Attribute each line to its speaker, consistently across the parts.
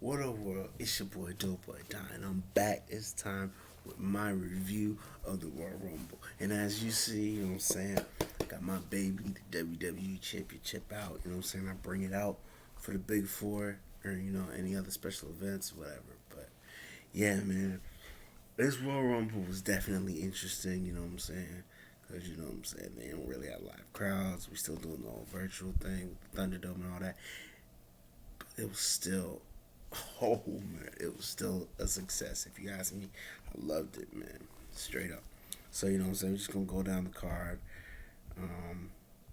Speaker 1: What up, world? It's your boy, Dope Boy Don, and I'm back this time with my review of the Royal Rumble. And as you see, you know what I'm saying, I got my baby, the WWE Championship out. You know what I'm saying? I bring it out for the Big Four or, any other special events, whatever. But yeah, man, this Royal Rumble was definitely interesting, you know what I'm saying? Because, you know what I'm saying, they don't really have live crowds. We still doing the whole virtual thing, Thunderdome and all that. It was still, oh man, it was still a success. If you ask me, I loved it, man, straight up. So you know what I'm saying. We're just gonna go down the card.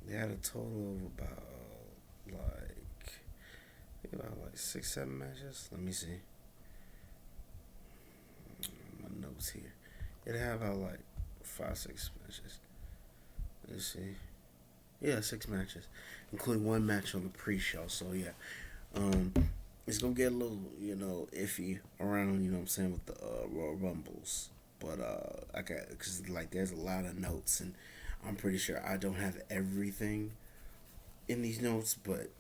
Speaker 1: They had a total of about like 6, 7 matches. Let me see my notes here. It had about like 5, 6 matches. Let's see. Yeah, 6 matches, including one match on the pre-show. So yeah, um, it's gonna get a little, iffy around, you know what I'm saying, with the Royal Rumbles. But I got because like there's a lot of notes, and I'm pretty sure I don't have everything in these notes, but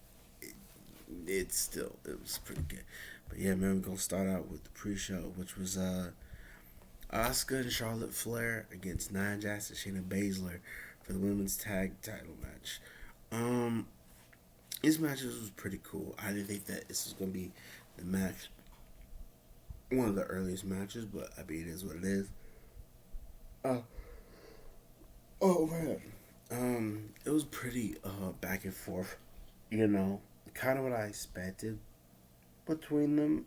Speaker 1: it, it was pretty good. But yeah, man, we're gonna start out with the pre-show, which was Asuka and Charlotte Flair against Nia Jax and Shayna Baszler for the women's tag title match. Um, this match was pretty cool. I didn't think that this was gonna be the match, one of the earliest matches, but I mean, it is what it is. Uh, oh man, it was pretty back and forth. You know, kind of what I expected between them,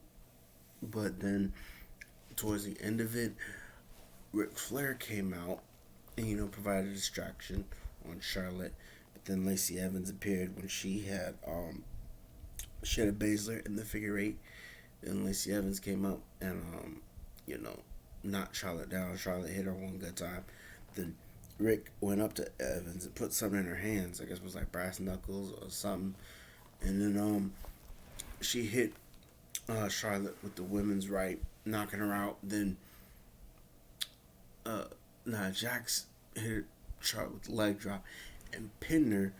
Speaker 1: but then towards the end of it, Ric Flair came out and provided a distraction on Charlotte. But then Lacey Evans appeared when she had a Baszler in the figure eight. Then Lacey Evans came up and you know knocked Charlotte down. Charlotte hit her one good time. Then Rick went up to Evans and put something in her hands. I guess it was like brass knuckles or something. And then she hit Charlotte with the women's right, knocking her out. Then uh, Jax hit Charlotte with the leg drop and pinned her,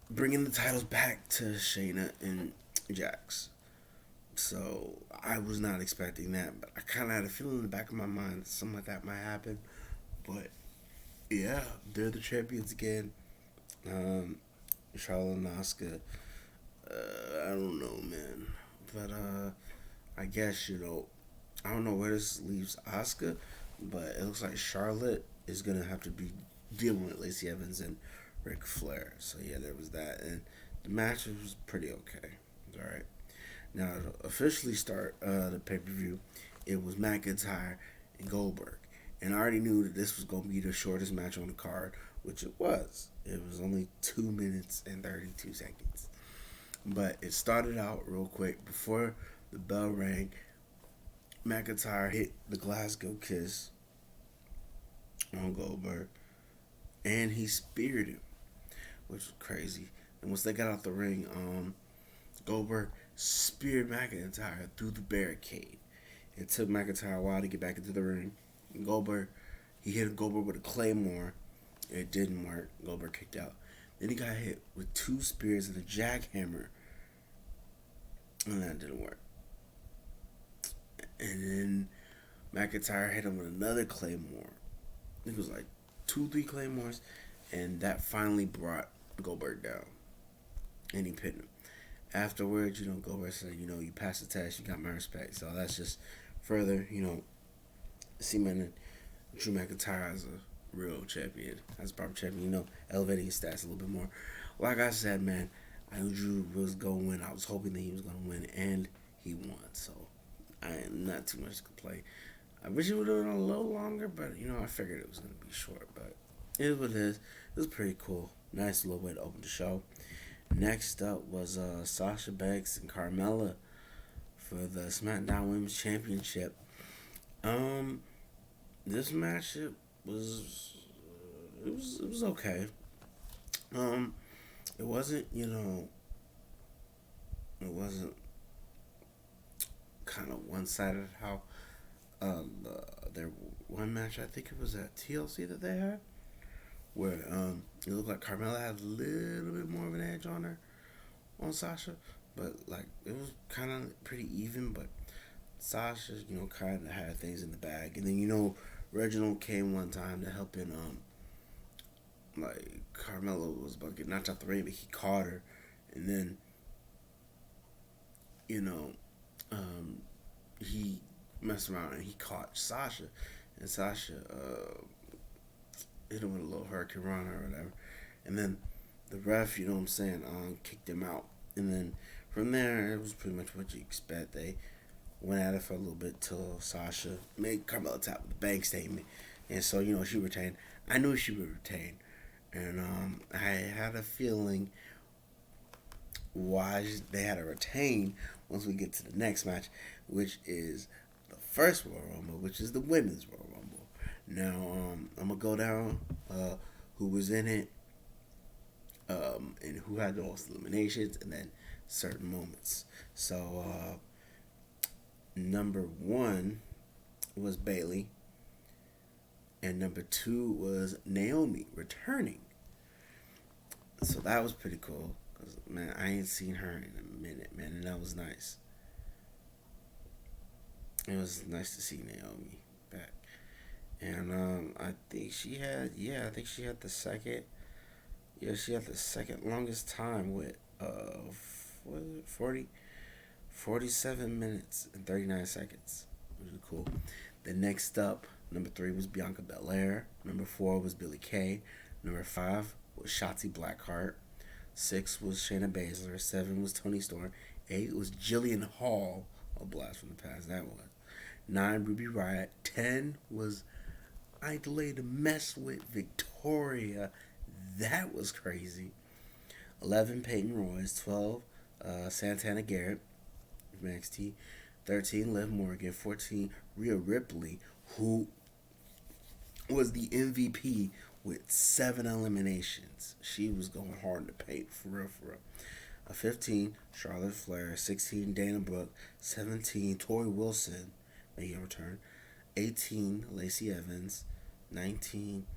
Speaker 1: bringing the titles back to Shayna and Jax. So I was not expecting that, but I kind of had a feeling in the back of my mind that something like that might happen. But yeah, they're the champions again. Um, Charlotte and Asuka. I don't know, man, but I guess I don't know where this leaves Asuka, but it looks like Charlotte is gonna have to be dealing with Lacey Evans and Ric Flair. So yeah, there was that, and the match was pretty okay. It was all right. Now to officially start the pay per view, it was McIntyre and Goldberg, and I already knew that this was gonna be the shortest match on the card, which it was. It was only 2 minutes and 32 seconds, but it started out real quick before the bell rang. McIntyre hit the Glasgow Kiss on Goldberg, and he speared him, which was crazy. And once they got out the ring, Goldberg speared McIntyre through the barricade. It took McIntyre a while to get back into the ring. He hit Goldberg with a claymore. It didn't work. Goldberg kicked out. Then he got hit with two spears and a jackhammer, and that didn't work. And then McIntyre hit him with another claymore. It was like 2, 3 claymores, and that finally brought Goldberg down, and he pinned him. Afterwards, Goldberg said, you passed the test, you got my respect. So that's just further, cementing Drew McIntyre as a real champion, as a proper champion, elevating his stats a little bit more. Like I said, man, I knew Drew was going to win. I was hoping that he was going to win, and he won. So I am not too much to complain. I wish it would have been a little longer, but, I figured it was going to be short. But it is what it is. It was pretty cool. Nice little way to open the show. Next up was Sasha Banks and Carmella for the SmackDown Women's Championship. This matchup was it was okay. Um, it wasn't it wasn't kind of one sided how their one match, I think it was at TLC that they had, where it looked like Carmella had a little bit more of an edge on her, on Sasha. but like it was kind of pretty even. But Sasha, kind of had things in the bag, and then Reginald came one time to help in like Carmella was about to get knocked out the ring, but he caught her, and then you know um, he messed around and he caught Sasha, and Sasha hit him with a little hurricane run or whatever, and then the ref, you know what I'm saying, kicked him out, and then from there it was pretty much what you expect. They went at it for a little bit till Sasha made Carmella tap with the bank statement, and so she retained. I knew she would retain, and I had a feeling why they had to retain once we get to the next match, which is the first Royal Rumble, which is the Women's Royal Rumble. Now, I'm gonna go down who was in it, and who had the most eliminations, and then certain moments. So, number one was Bailey, and number two was Naomi returning. So that was pretty cool. Cause man, I ain't seen her in a minute, man, and that was nice. It was nice to see Naomi back, and I think she had, I think she had the second, she had the second longest time with what was it, 47 minutes and 39 seconds, which is cool. The next up, number three was Bianca Belair. Number four was Billie Kay. Number five was Shotzi Blackheart. Six was Shayna Baszler. Seven was Toni Storm. Eight was Jillian Hall. A blast from the past, that was. Nine, Ruby Riott. 10 was I delayed to mess with Victoria. That was crazy. 11, Peyton Royce. 12, Santana Garrett from NXT. 13, Liv Morgan. 14, Rhea Ripley, who was the MVP with 7 eliminations. She was going hard in the paint, for real, for real. 15, Charlotte Flair. 16, Dana Brooke. 17, Tori Wilson, making a return. 18, Lacey Evans. 19,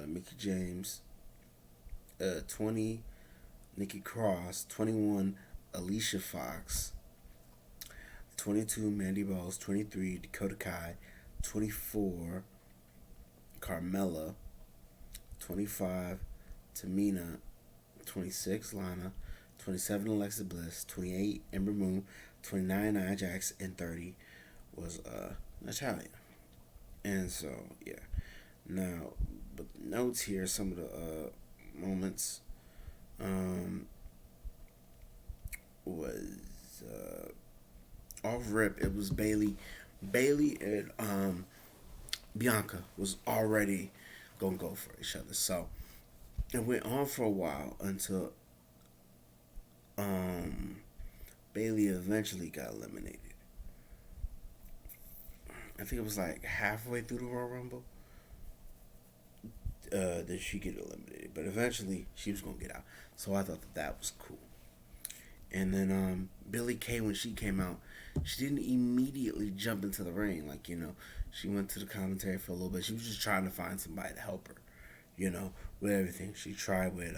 Speaker 1: Mickie James. 20, Nikki Cross. 21, Alicia Fox. 22, Mandy Rose. 23, Dakota Kai. 24, Carmella. 25, Tamina. 26, Lana. 27, Alexa Bliss. 28, Ember Moon. 29, Nia Jax. And 30 was Natalia. And so, yeah. Now, but notes here, some of the moments was off rip. It was Bailey and Bianca was already gonna go for each other. So it went on for a while until Bailey eventually got eliminated. I think it was like halfway through the Royal Rumble that she get eliminated, but eventually she was gonna get out. So I thought that was cool. And then Billie Kay, when she came out, she didn't immediately jump into the ring. Like, she went to the commentary for a little bit. She was just trying to find somebody to help her, with everything. She tried with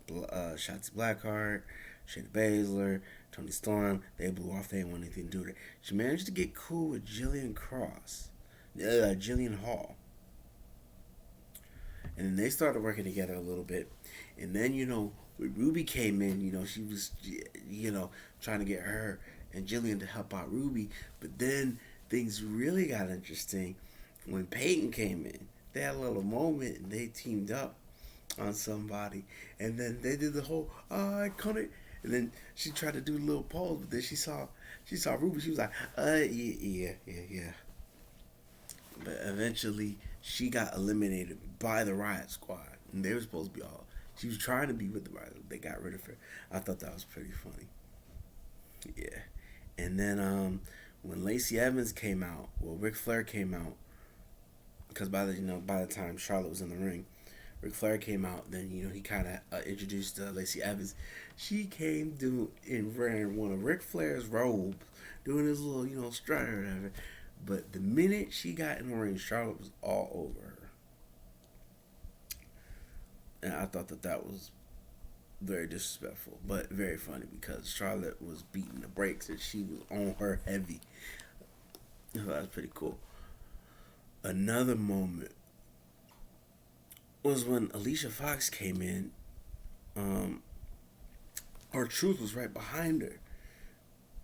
Speaker 1: Shotzi Blackheart, Shayna Baszler, Toni Storm. They blew off. They didn't want anything to do with it. She managed to get cool with Jillian Hall. And then they started working together a little bit. And then, when Ruby came in, she was, trying to get her and Jillian to help out Ruby. But then things really got interesting when Peyton came in. They had a little moment and they teamed up on somebody. And then they did the whole, I iconic. And then she tried to do a little pose, but then she saw Ruby. She was like, yeah. But eventually, she got eliminated by the Riot Squad. And they were supposed to be all. She was trying to be with the Riot. They got rid of her. I thought that was pretty funny. Yeah. And then when Lacey Evans came out, Ric Flair came out, because by the time Charlotte was in the ring, Ric Flair came out. Then he kind of introduced Lacey Evans. She came and wearing one of Ric Flair's robes, doing his little strut or whatever. But the minute she got in the ring, Charlotte was all over her. And I thought that was very disrespectful, but very funny because Charlotte was beating the brakes and she was on her heavy. So that was pretty cool. Another moment was when Alicia Fox came in. Um, our Truth was right behind her,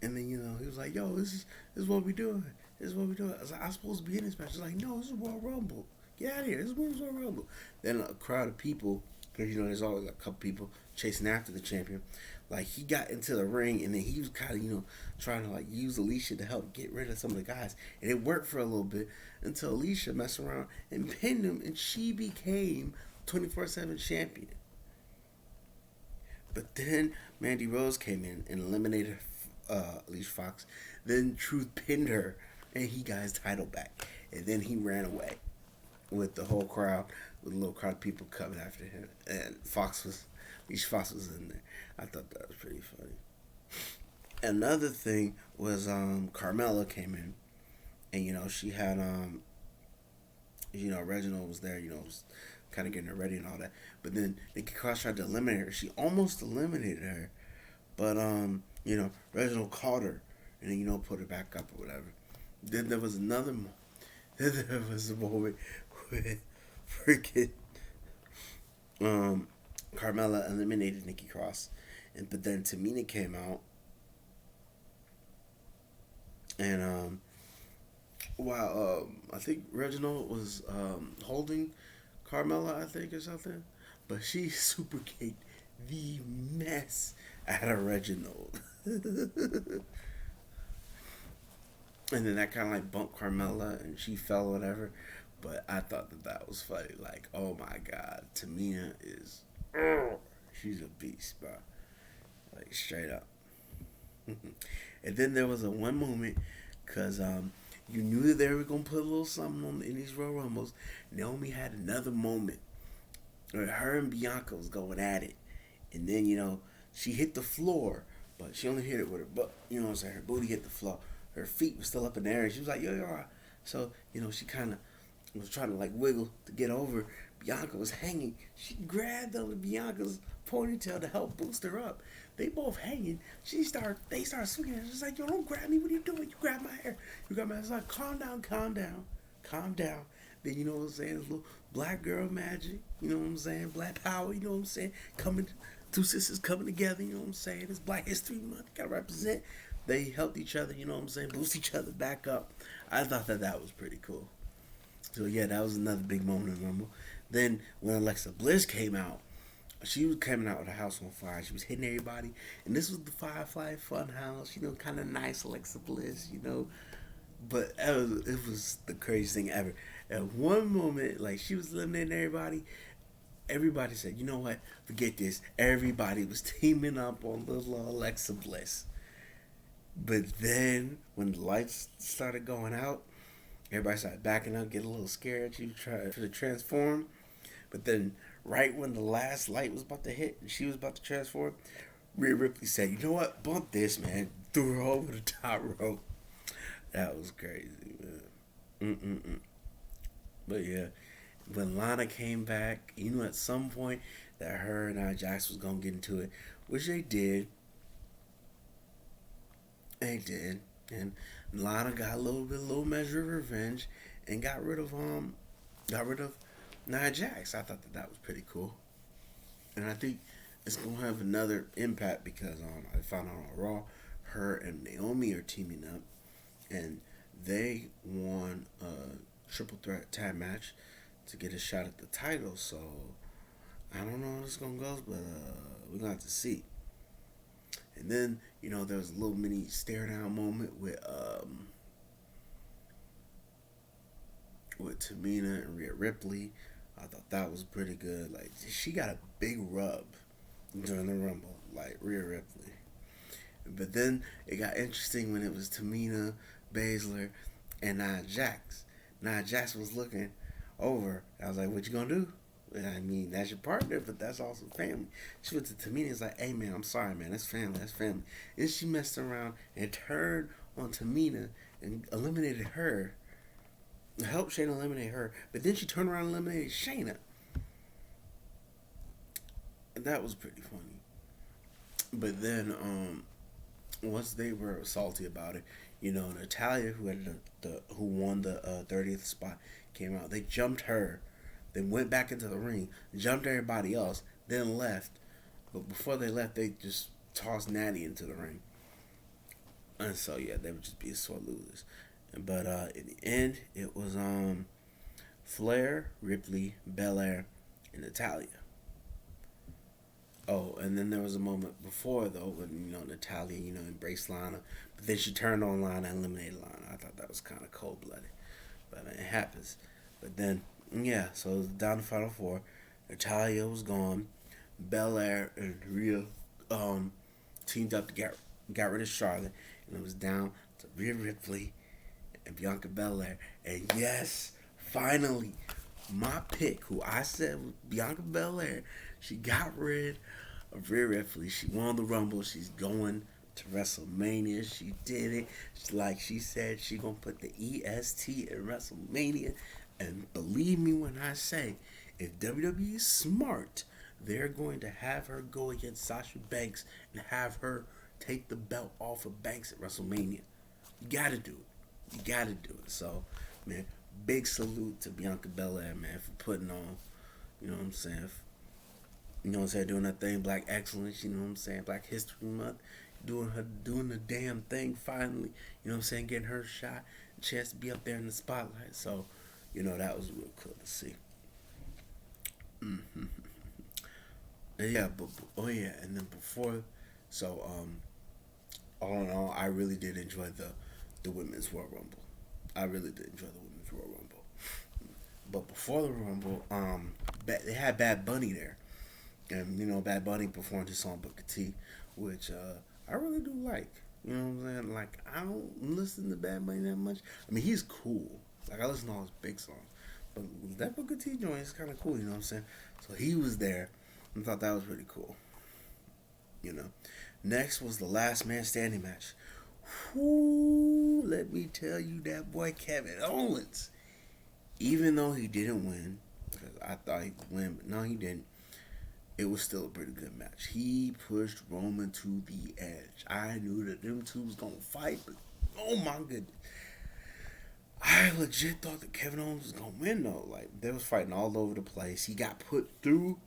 Speaker 1: and then he was like, "Yo, this is what we doing. This is what we doing." I was like, "I'm supposed to be in this match." She's like, "No, this is Royal Rumble. Get out of here. This is Royal Rumble." Then a crowd of people, because there's always a couple people chasing after the champion. Like he got into the ring, and then he was kind of trying to like use Alicia to help get rid of some of the guys, and it worked for a little bit until Alicia messed around and pinned him, and she became 24/7 champion. But then Mandy Rose came in and eliminated Alicia Fox. Then Truth pinned her, and he got his title back. And then he ran away with the whole crowd, with a little crowd of people coming after him. And Alicia Fox was in there. I thought that was pretty funny. Another thing was Carmella came in, and she had Reginald was there. Was kind of getting her ready and all that. But then Nikki Cross tried to eliminate her. She almost eliminated her, but Reginald caught her and then put her back up or whatever. Then there was another. Then there was a moment with freaking Carmella eliminated Nikki Cross, but then Tamina came out and while I think Reginald was holding Carmella, I think, or something. But she super kicked the mess out of Reginald. And then that kind of like bumped Carmella and she fell or whatever. But I thought that was funny. Like, oh my God, Tamina is, she's a beast, bro. Like, straight up. And then there was a one moment, because you knew that they were going to put a little something on in these Royal Rumbles. Naomi had another moment where her and Bianca was going at it. And then, she hit the floor, but she only hit it with her butt. You know what I'm saying? Her booty hit the floor. Her feet were still up in the air. And she was like, yo, yo. So, she kind of was trying to, like, wiggle to get over. Bianca was hanging. She grabbed onto Bianca's ponytail to help boost her up. They both hanging. They start swinging. She's like, yo, don't grab me. What are you doing? You grab my hair. You grab my hair. It's like, calm down. Calm down. Then, you know what I'm saying? This little black girl magic. You know what I'm saying? Black power. You know what I'm saying? Two sisters coming together. You know what I'm saying? It's Black History Month. Got to represent. They helped each other. You know what I'm saying? Boost each other back up. I thought that was pretty cool. So, yeah, that was another big moment in Rumble. Then, when Alexa Bliss came out, she was coming out with a house on fire. She was hitting everybody. And this was the Firefly Funhouse. Kind of nice Alexa Bliss, But it was the craziest thing ever. At one moment, like, she was eliminating everybody. Everybody said, you know what? Forget this. Everybody was teaming up on little Alexa Bliss. But then, when the lights started going out, everybody started backing up, getting a little scared. She tried to transform. But then, right when the last light was about to hit and she was about to transform, Rhea Ripley said, you know what? Bump this, man. Threw her over the top rope. That was crazy, man. But yeah, when Lana came back, at some point that her and Nia Jax was going to get into it, which they did. They did. And Lana got a little measure of revenge and got rid of Nia Jax. I thought that was pretty cool. And I think it's going to have another impact because I found out on Raw, her and Naomi are teaming up. And they won a triple threat tag match to get a shot at the title. So, I don't know how this is going to go, but we're going to have to see. And then, there was a little mini stare down moment with Tamina and Rhea Ripley. I thought that was pretty good. Like, she got a big rub during the Rumble, like Rhea Ripley. But then it got interesting when it was Tamina, Baszler, and Nia Jax. Nia Jax was looking over. I was like, what you gonna do? I mean, that's your partner, but that's also family. She went to Tamina and was like, hey, man, I'm sorry, man. That's family. And she messed around and turned on Tamina and eliminated her. Helped Shayna eliminate her. But then she turned around and eliminated Shayna. And that was pretty funny. But then once they were salty about it, Natalia, who had who won the 30th spot, came out. They jumped her, then went back into the ring, jumped everybody else, then left. But before they left, they just tossed Natty into the ring. And so yeah, they would just be sore losers. But in the end, it was Flair, Ripley, Belair, and Natalia. Oh, and then there was a moment before though when Natalia embraced Lana, but then she turned on Lana and eliminated Lana. I thought that was kind of cold blooded, but it happens. But then yeah, so it was down to final four. Natalia was gone. Belair and Rhea teamed up to get rid of Charlotte, and it was down to Rhea Ripley and Bianca Belair. And yes, finally, my pick, who I said was Bianca Belair, she got rid of Rhea Ripley. She won the Rumble. She's going to WrestleMania. She did it. Like she said, she gonna put the EST in WrestleMania. And believe me when I say, if WWE is smart, they're going to have her go against Sasha Banks and have her take the belt off of Banks at WrestleMania. You gotta do it. You gotta do it. So, man, big salute to Bianca Belair, man, for putting on, you know what I'm saying, doing that thing, Black Excellence, you know what I'm saying, Black History Month, doing the damn thing finally, you know what I'm saying, getting her shot, a chance to be up there in the spotlight. So, that was real cool to see. Mm-hmm. Yeah, but oh yeah, and then before, so all in all, I really did enjoy the women's Royal Rumble. I really did enjoy the women's Royal Rumble. But before the Rumble, they had Bad Bunny there, and Bad Bunny performed his song Booker T, which I really do like. You know what I'm saying? Like I don't listen to Bad Bunny that much. I mean, he's cool. Like I listen to all his big songs, but that Booker T joint is kind of cool. You know what I'm saying? So he was there, and thought that was really cool. You know. Next was the last man standing match. Whoo, let me tell you that boy Kevin Owens. Even though he didn't win, because I thought he'd win, but no, he didn't. It was still a pretty good match. He pushed Roman to the edge. I knew that them two was gonna fight, but oh my goodness, I legit thought that Kevin Owens was gonna win though. Like they was fighting all over the place. He got put through.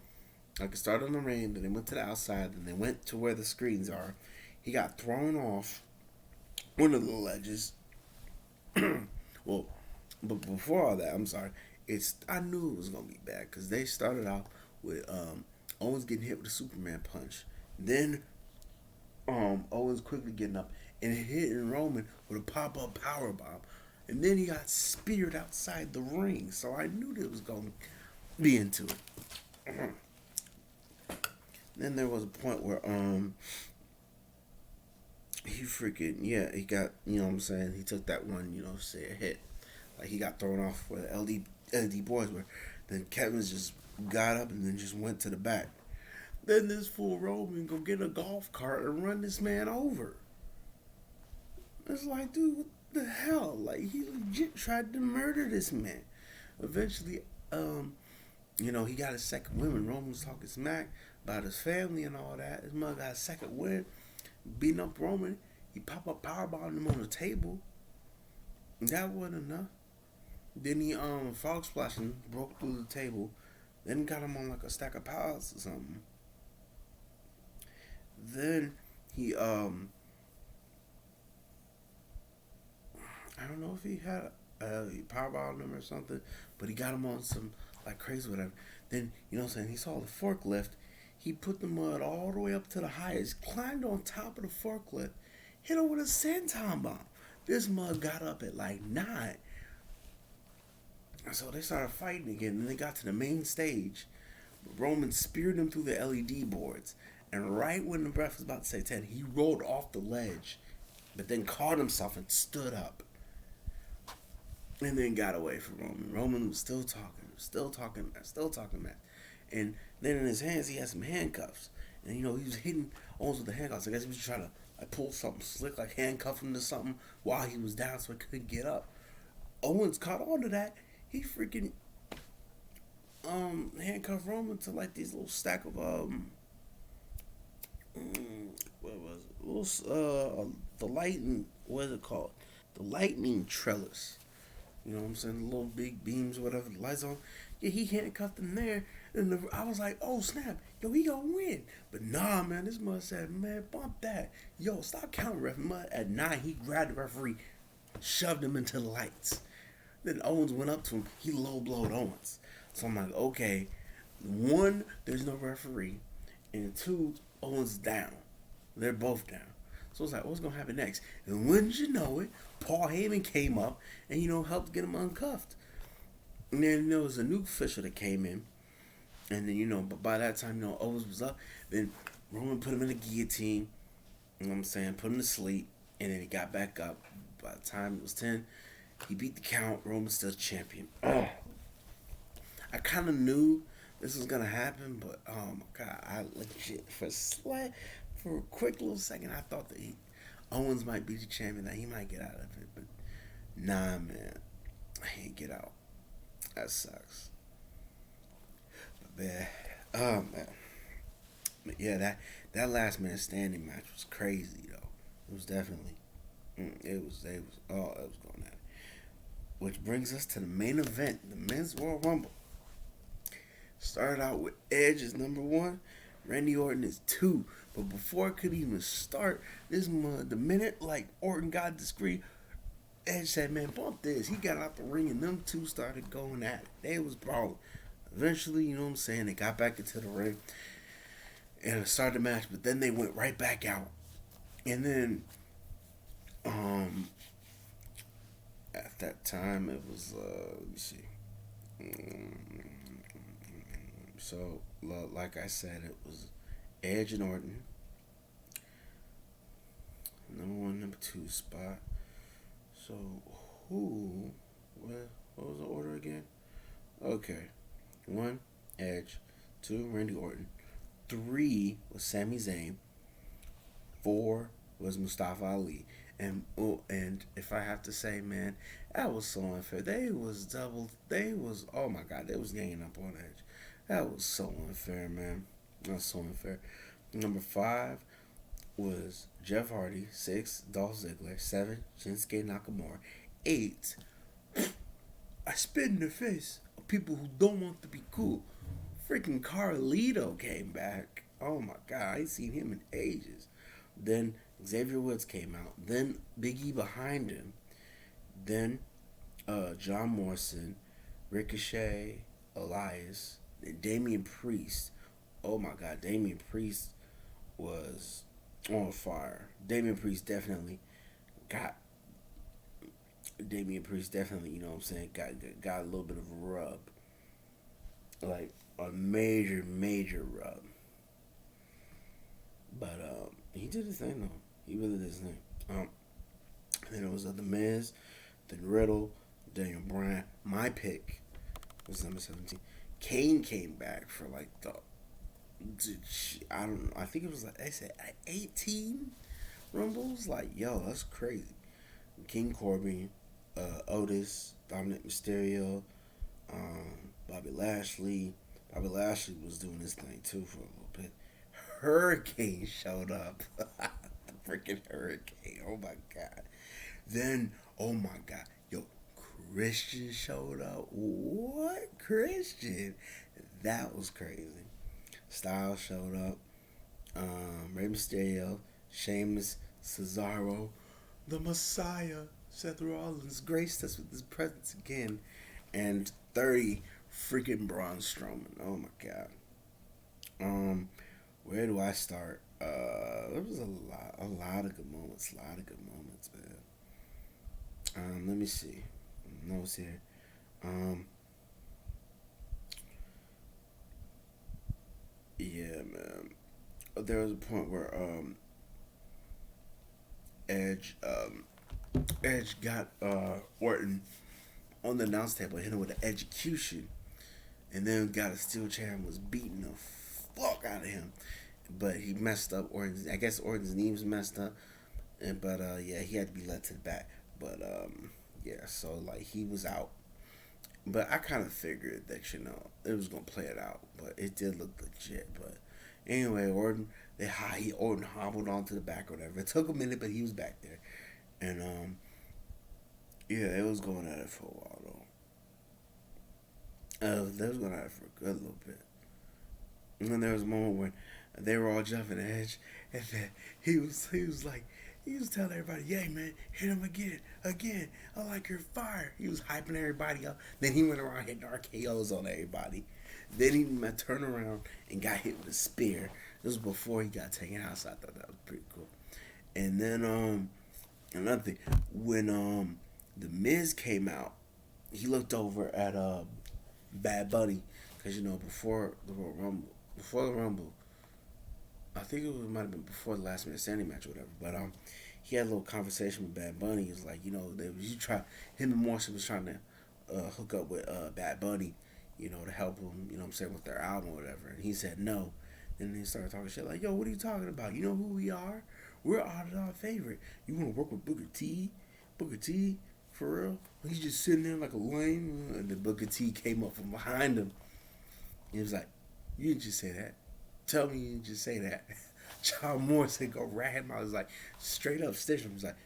Speaker 1: Like it started on the ring, then they went to the outside, then they went to where the screens are. He got thrown off one of the ledges. Well, but before all that, I'm sorry. I knew it was gonna be bad because they started out with Owens getting hit with a Superman punch, then Owens quickly getting up and hitting Roman with a pop up power bomb, and then he got speared outside the ring. So I knew that it was gonna be into it. Then there was a point where he freaking he got what I'm saying, he took that one say a hit, like he got thrown off where the LD boys were. Then Kevin's just got up and then just went to the back. Then this fool Roman go get a golf cart and run this man over. It's like, dude, what the hell? Like he legit tried to murder this man. Eventually, he got his second win when Roman was talking smack about his family and all that. His mother got a second win, beating up Roman. He pop up powerbombed him on the table. That wasn't enough. Then he frog splashed him, broke through the table, then got him on like a stack of piles or something. Then he I don't know if he had he powerbombed him or something, but he got him on some like crazy whatever. Then he saw the forklift. He put the mud all the way up to the highest, climbed on top of the forklift, hit him with a senton bomb. This mud got up at like 9. So they started fighting again. And they got to the main stage. Roman speared him through the LED boards. And right when the ref was about to say 10, he rolled off the ledge, but then caught himself and stood up. And then got away from Roman. Roman was still talking, man. And then in his hands, he had some handcuffs. And, he was hitting Owens with the handcuffs. I guess he was trying to pull something slick, like handcuff him to something while he was down so he couldn't get up. Owens caught on to that. He freaking handcuffed Roman to like these little stack of What was it? It was the lightning. What is it called? The lightning trellis. You know what I'm saying? The little big beams, whatever, the lights on. Yeah, he handcuffed him there. And I was like, oh, snap. Yo, he gonna win. But nah, man, this mother said, man, bump that. Yo, stop counting, ref. At 9, he grabbed the referee, shoved him into the lights. Then Owens went up to him. He low blowed Owens. So I'm like, okay, one, there's no referee. And two, Owens is down. They're both down. So it's like, what's gonna happen next? And wouldn't you know it, Paul Heyman came up and helped get him uncuffed. And then there was a new official that came in, and then but by that time Owens was up. Then Roman put him in the guillotine. You know what I'm saying? Put him to sleep, and then he got back up. By the time it was 10, he beat the count. Roman's still champion. Oh, I kind of knew this was gonna happen, but oh my god, I legit for a quick little second, I thought that Owens might be the champion, that he might get out of it, but nah, man, I ain't get out. That sucks. But man, oh man, but yeah, that last man standing match was crazy though. It was definitely, it was going at it. Which brings us to the main event, the men's Royal Rumble. Started out with Edge as number one, Randy Orton is two. But before it could even start, the minute like Orton got the screen, Edge said, "Man, bump this." He got out the ring and them two started going at it. They was brawling. Eventually, you know what I'm saying, they got back into the ring and started the match. But then they went right back out. And then, at that time, it was let me see. So, like I said, it was Edge and Orton, number one, number two spot. So, who? What was the order again? Okay, one, Edge, two, Randy Orton, three was Sami Zayn, four was Mustafa Ali, and if I have to say, man, that was so unfair. They was double. They was, oh my god, they was ganging up on Edge. That was so unfair, man. That's so unfair. Number five was Jeff Hardy. 6, Dolph Ziggler. 7, Shinsuke Nakamura. 8, I spit in the face of people who don't want to be cool. Freaking Carlito came back. Oh my god, I ain't seen him in ages. Then Xavier Woods came out. Then Big E behind him. Then John Morrison, Ricochet, Elias, and Damian Priest. Oh my god, Damian Priest was on fire. Got Damian Priest definitely, you know what I'm saying, got a little bit of a rub. Like a major rub. But he did his thing though. He really did his thing. And then it was the Miz, then Riddle, Daniel Bryan. My pick was number 17. Kane came back for like I don't know. I think it was like they said 18 Rumbles. Like, yo, that's crazy. King Corbin, Otis, Dominic Mysterio, Bobby Lashley. Bobby Lashley was doing his thing too for a little bit. Hurricane showed up. The freaking Hurricane. Oh my god. Then, oh my god. Yo, Christian showed up. What? Christian? That was crazy. Styles showed up. Rey Mysterio, Sheamus, Cesaro, the Messiah, Seth Rollins graced us with his presence again, and 30 freaking Braun Strowman. Oh my god. Where do I start? There was a lot of good moments, man. Let me see. Notes here. Yeah, man. There was a point where Edge Edge got Orton on the announce table, hit him with an execution, and then got a steel chair and was beating the fuck out of him. But he messed up I guess Orton's knee was messed up, but yeah, he had to be led to the back. But yeah, so like he was out. But I kind of figured that it was gonna play it out, but it did look legit. But anyway, Orton Orton hobbled onto the back or whatever. It took a minute, but he was back there, and yeah, it was going at it for a while though. They was going at it for a good little bit, and then there was a moment when they were all jumping the edge, and then he was like. He was telling everybody, "Yay, man, hit him again. I like your fire." He was hyping everybody up. Then he went around hitting RKO's on everybody. Then he turned around and got hit with a spear. This was before he got taken out, so I thought that was pretty cool. And then another thing, when the Miz came out, he looked over at Bad Bunny because before the Royal Rumble, I think might have been before the last minute standing match or whatever. But he had a little conversation with Bad Bunny. He was like, him and Morrison was trying to hook up with Bad Bunny, to help him, what I'm saying, with their album or whatever. And he said no. Then he started talking shit like, "Yo, what are you talking about? You know who we are? We're our favorite. You want to work with Booker T? Booker T? For real? He's just sitting there like a lame." And then Booker T came up from behind him. He was like, "You didn't just say that. Tell me you didn't just say that." John Morrison go rat him. I was like, straight up stitched him. I was like,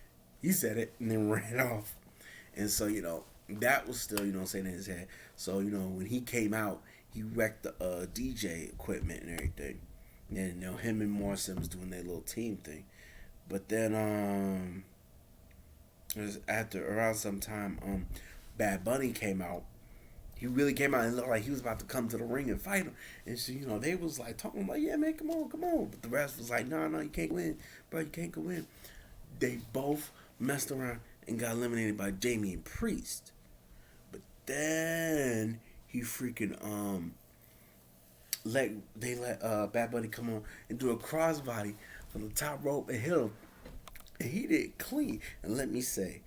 Speaker 1: "You said it," and then ran off. And so, that was still, saying in his head. So, when he came out, he wrecked the DJ equipment and everything. And, him and Morrison was doing their little team thing. But then, it was around some time, Bad Bunny came out. He really came out and looked like he was about to come to the ring and fight him. And so, they was like talking like, "Yeah, man, come on. But the rest was like, no, you can't win. Bro, you can't go in." They both messed around and got eliminated by Damian Priest. But then he freaking let Bad Bunny come on and do a crossbody from the top rope and hit him. And he did it clean. And let me say,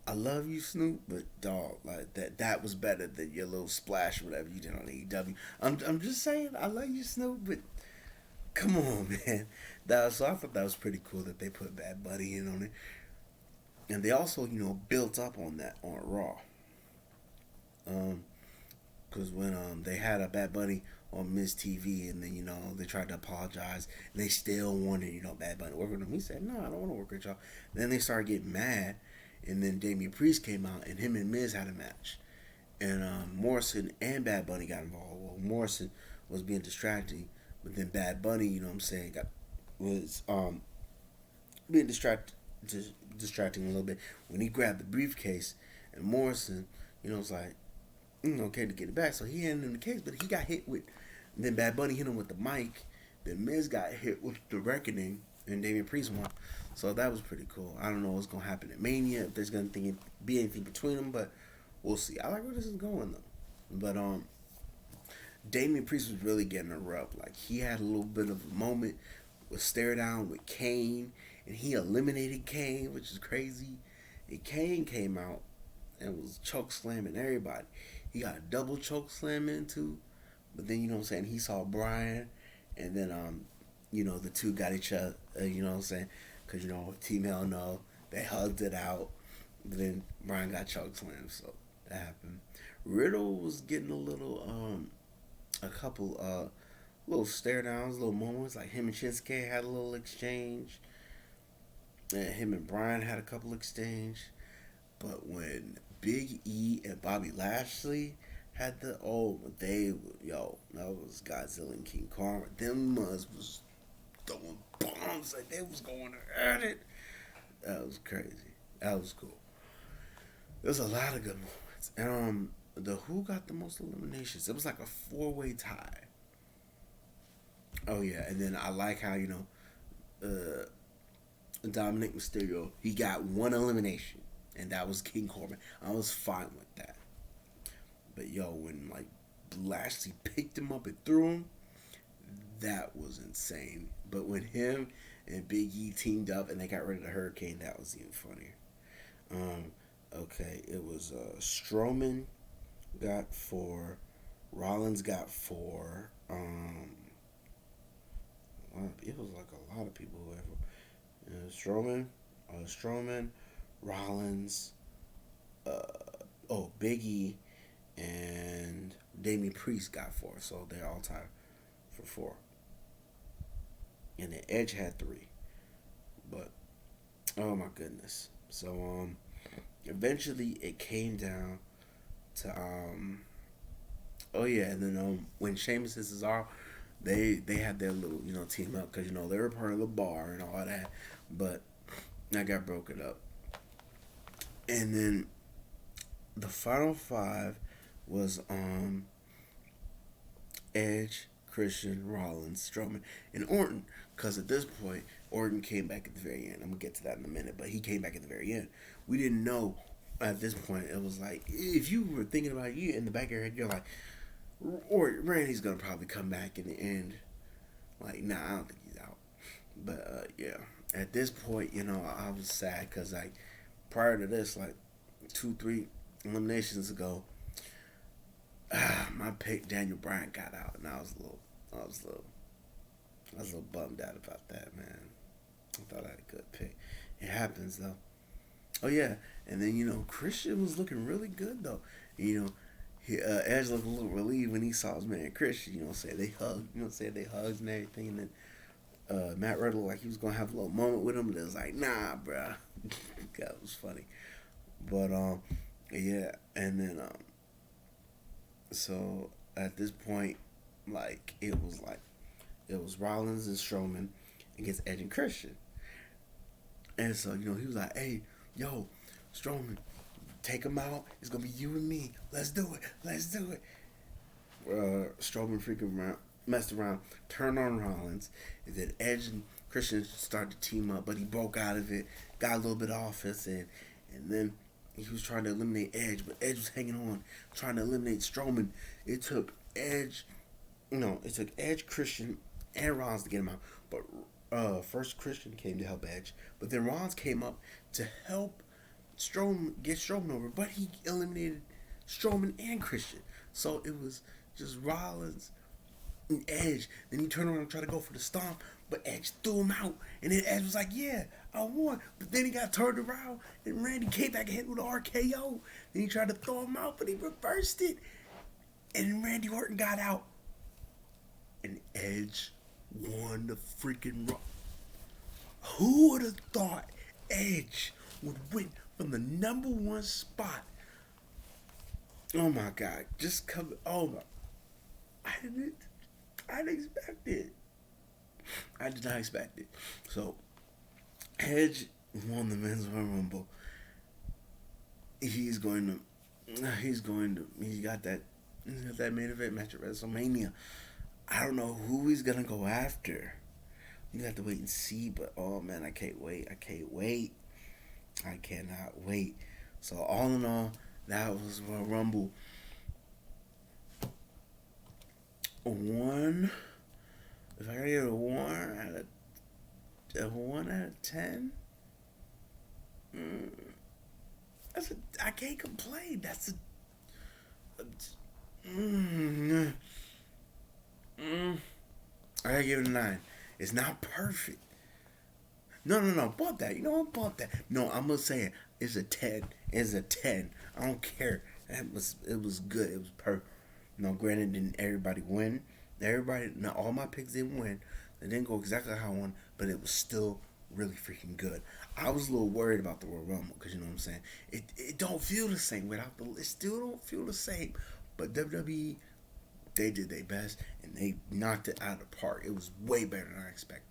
Speaker 1: I love you, Snoop, but dog, like that was better than your little splash or whatever you did on AEW. I'm just saying, I love you, Snoop, but come on, man. So I thought that was pretty cool that they put Bad Bunny in on it. And they also, built up on that on Raw. Because when they had a Bad Bunny on Miz TV, and then they tried to apologize, and they still wanted Bad Bunny to work with them. He said, "No, I don't want to work with y'all." Then they started getting mad, and then Damian Priest came out, and him and Miz had a match, and Morrison and Bad Bunny got involved. Well, Morrison was being distracting, but then Bad Bunny, was being distracting a little bit when he grabbed the briefcase, and Morrison, was like, okay, to get it back. So he handed him the case, but he got hit with. And then Bad Bunny hit him with the mic. Then Miz got hit with the Reckoning, and Damian Priest won. So that was pretty cool. I don't know what's gonna happen at Mania, if there's gonna be anything between them, but we'll see. I like where this is going though. But Damian Priest was really getting a rub. Like, he had a little bit of a moment with stare down with Kane, and he eliminated Kane, which is crazy. And Kane came out and was choke slamming everybody. He got a double choke slam in too. But then, he saw Brian, and then, the two got each other, because, Team Hell No, they hugged it out. But then Brian got choke slammed, so that happened. Riddle was getting a couple, little stare downs, little moments, like him and Shinsuke had a little exchange. And him and Brian had a couple exchange. But when Big E and Bobby Lashley had that was Godzilla and King Kong. Them was throwing bombs like they was going at it. That was crazy. That was cool. There's a lot of good moments. And who got the most eliminations? It was like a 4-way tie. Oh yeah, and then I like how Dominic Mysterio, he got one elimination, and that was King Corbin. I was fine with that. But when Lashley picked him up and threw him, that was insane. But when him and Big E teamed up and they got rid of the Hurricane, that was even funnier. Okay, it was Strowman got 4, Rollins got 4. It was like a lot of people who Strowman, Rollins, Big E, and Damian Priest got 4, so they're all tied for 4. and then Edge had 3. But oh my goodness. So eventually it came down to oh yeah, and then when Sheamus and Cesaro, they had their little team up because they were part of the bar and all that, but that got broken up. And then the final 5 was Edge, Christian, Rollins, Strowman, and Orton. Because at this point, Orton came back at the very end. I'm gonna get to that in a minute, but he came back at the very end. We didn't know at this point. It was like if you were thinking about you in the back of your head, you're like, or Randy's gonna probably come back in the end. Like, nah, I don't think he's out. But yeah, at this point, I was sad because like prior to this, like 2, 3 eliminations ago, my pick Daniel Bryan got out, and I was a little, I was a little bummed out about that, man. I thought I had a good pick. It happens though. Oh yeah, and then Christian was looking really good though. Edge looked a little relieved when he saw his man Christian. Say they hugged. Say they hugged and everything, and then Matt Riddle like he was gonna have a little moment with him, but it was like, nah, bruh. That was funny. But yeah, and then so at this point, like it was Rollins and Strowman against Edge and Christian, and so he was like, hey, yo, Strowman, take him out. It's gonna be you and me. Let's do it. Let's do it. Strowman freaking messed around, turned on Rollins, and then Edge and Christian started to team up, but he broke out of it, got a little bit of offense, and then he was trying to eliminate Edge, but Edge was hanging on, trying to eliminate Strowman. It took Edge, Christian, and Rollins to get him out. But first Christian came to help Edge, but then Rollins came up to help get Strowman over, but he eliminated Strowman and Christian. So it was just Rollins and Edge. Then he turned around and tried to go for the stomp, but Edge threw him out. And then Edge was like, yeah, I won. But then he got turned around, and Randy came back and hit with an RKO. Then he tried to throw him out, but he reversed it. And Randy Orton got out. And Edge won the freaking Raw. Who would have thought Edge would win from the number 1 spot? Oh my God! Just come. Oh my! I didn't expect it. I did not expect it. So Edge won the Men's Royal Rumble. He's got that main event match at WrestleMania. I don't know who he's gonna go after. You have to wait and see, but oh man, I can't wait. I cannot wait. So all in all, that was Royal Rumble 1. If I gotta give it a 1 out of 10, I can't complain. That's I gotta give it a 9. It's not perfect. No. Bump that. Bump that. No, I'm gonna say it. It's a 10. It's a 10. I don't care. It was good. It was perfect. Granted, didn't everybody win? All my picks didn't win. They didn't go exactly how I wanted, but it was still really freaking good. I was a little worried about the Royal Rumble because you know what I'm saying. It don't feel the same without the. It still don't feel the same. But WWE, they did their best and they knocked it out of the park. It was way better than I expected.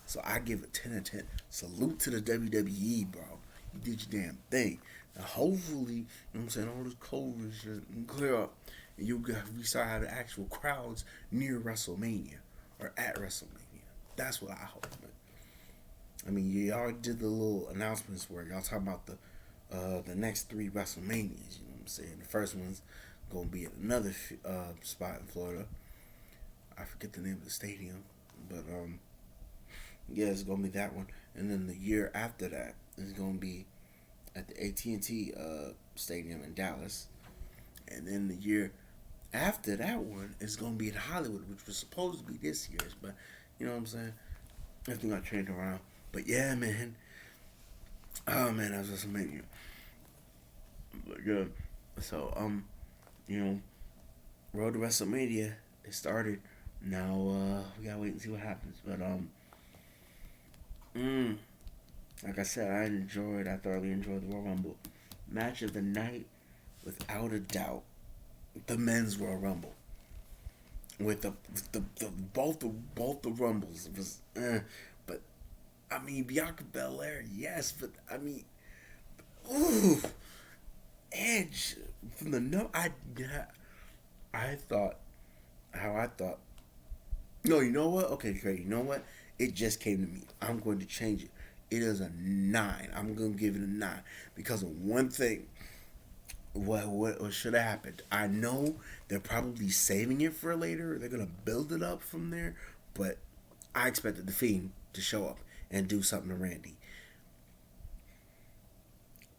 Speaker 1: So I give it 10 out of 10. Salute to the WWE, bro. You did your damn thing. Now hopefully, you know what I'm saying, all this COVID shit can clear up. And we start having actual crowds near WrestleMania or at WrestleMania. That's what I hope, man. I mean, y'all did the little announcements where y'all talking about the next 3 WrestleManias. You know what I'm saying? The first one's gonna be at another spot in Florida. I forget the name of the stadium, but yeah, it's gonna be that one. And then the year after that is gonna be at the AT&T stadium in Dallas. And then the year after that one is gonna be in Hollywood, which was supposed to be this year's, but you know what I'm saying? Everything got changed around. But yeah, man. Oh man, that was just amazing. But good. So Road to WrestleMania, it started. Now we gotta wait and see what happens. But Mm. Like I said, I thoroughly enjoyed the Royal Rumble. Match of the night, without a doubt, the men's Royal Rumble. With the both the Rumbles. It was, but I mean, Bianca Belair, yes, but I mean, ooh, Edge from the no, I thought how I thought. No, you know what? Okay, great. You know what? It just came to me. I'm going to change it. It is a 9. I'm going to give it a 9 because of one thing. What should have happened? I know they're probably saving it for later. They're gonna build it up from there, but I expected the Fiend to show up and do something to Randy.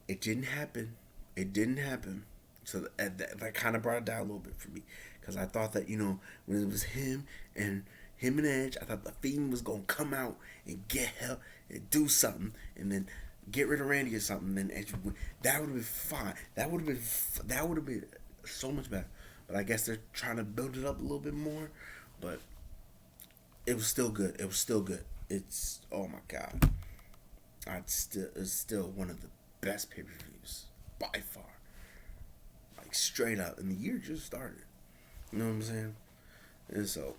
Speaker 1: It didn't happen. It didn't happen. So that kind of brought it down a little bit for me because I thought that when it was and him and Edge, I thought the Fiend was gonna come out and get help and do something, and then get rid of Randy or something. Then Edge that would have been fine. That would have been so much better. But I guess they're trying to build it up a little bit more. But it was still good. It was still good. It's oh my god. It's still one of the best pay per views by far. Like straight up, and the year just started. You know what I'm saying? And so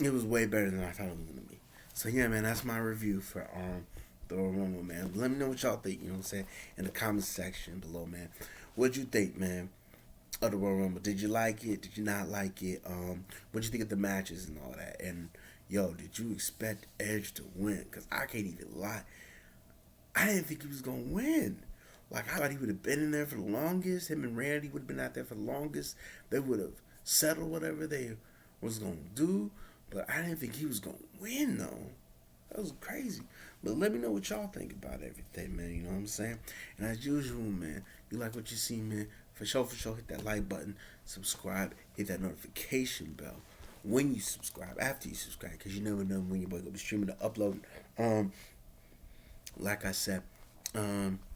Speaker 1: it was way better than I thought it was gonna be. So yeah, man, that's my review for the Royal Rumble, man. Let me know what y'all think. You know what I'm saying in the comment section below, man. What'd you think, man, of the Royal Rumble? Did you like it? Did you not like it? What'd you think of the matches and all that? And yo, did you expect Edge to win? Cause I can't even lie. I didn't think he was gonna win. Like I thought he would have been in there for the longest. Him and Randy would have been out there for the longest. They would have settled whatever they was gonna do. But I didn't think he was gonna win though. That was crazy. But let me know what y'all think about everything, man. You know what I'm saying? And as usual, man, you like what you see, man. For sure, hit that like button, subscribe, hit that notification bell when you subscribe, after you subscribe, because you never know when your boy gonna be streaming or uploading. Like I said,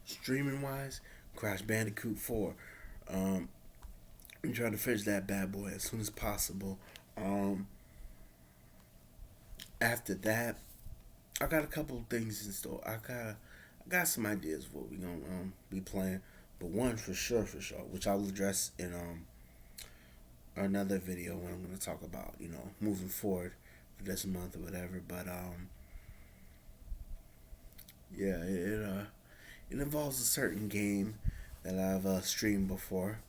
Speaker 1: streaming wise, Crash Bandicoot 4. I'm trying to finish that bad boy as soon as possible. After that, I got a couple of things in store. I got some ideas of what we gonna be playing, but one for sure, which I'll address in another video when I'm gonna talk about moving forward for this month or whatever. But yeah, it involves a certain game that I've streamed before.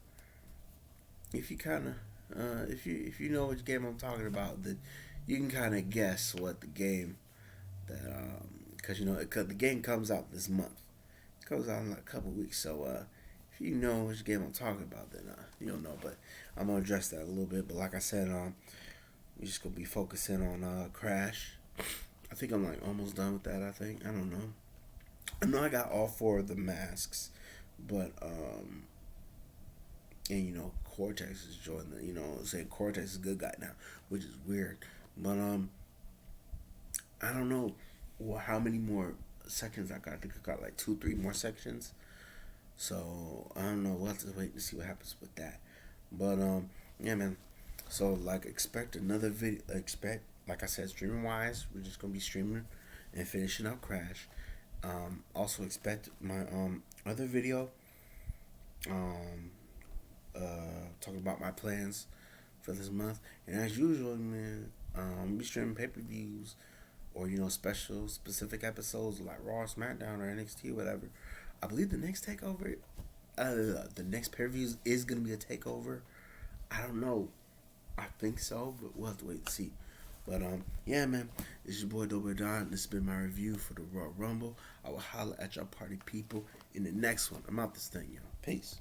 Speaker 1: If you kind of if you know which game I'm talking about, then you can kind of guess what the game that because the game comes out this month. It comes out in like a couple weeks. So if you know which game I'm talking about, then you'll know. But I'm gonna address that a little bit. But like I said, we're just gonna be focusing on Crash. I think I'm like almost done with that. I don't know. I know I got all 4 of the masks, but and Cortex is joining the saying Cortex is a good guy now, which is weird. But I don't know how many more sections I got. I think I got like 2, 3 more sections. So I don't know. We'll have to wait to see what happens with that. But yeah, man. So like, expect another video. Expect, like I said, streaming wise, we're just gonna be streaming and finishing up Crash. Also expect my other video. Talking about my plans for this month, and as usual, man, I'll be streaming pay per views or special specific episodes like Raw, SmackDown, or NXT, or whatever. I believe the next takeover, the next pay per view is gonna be a takeover. I don't know. I think so, but we'll have to wait and see. But yeah, man, it's your boy Dober Don. This has been my review for the Royal Rumble. I will holler at y'all party people in the next one. I'm out this thing, y'all. Peace.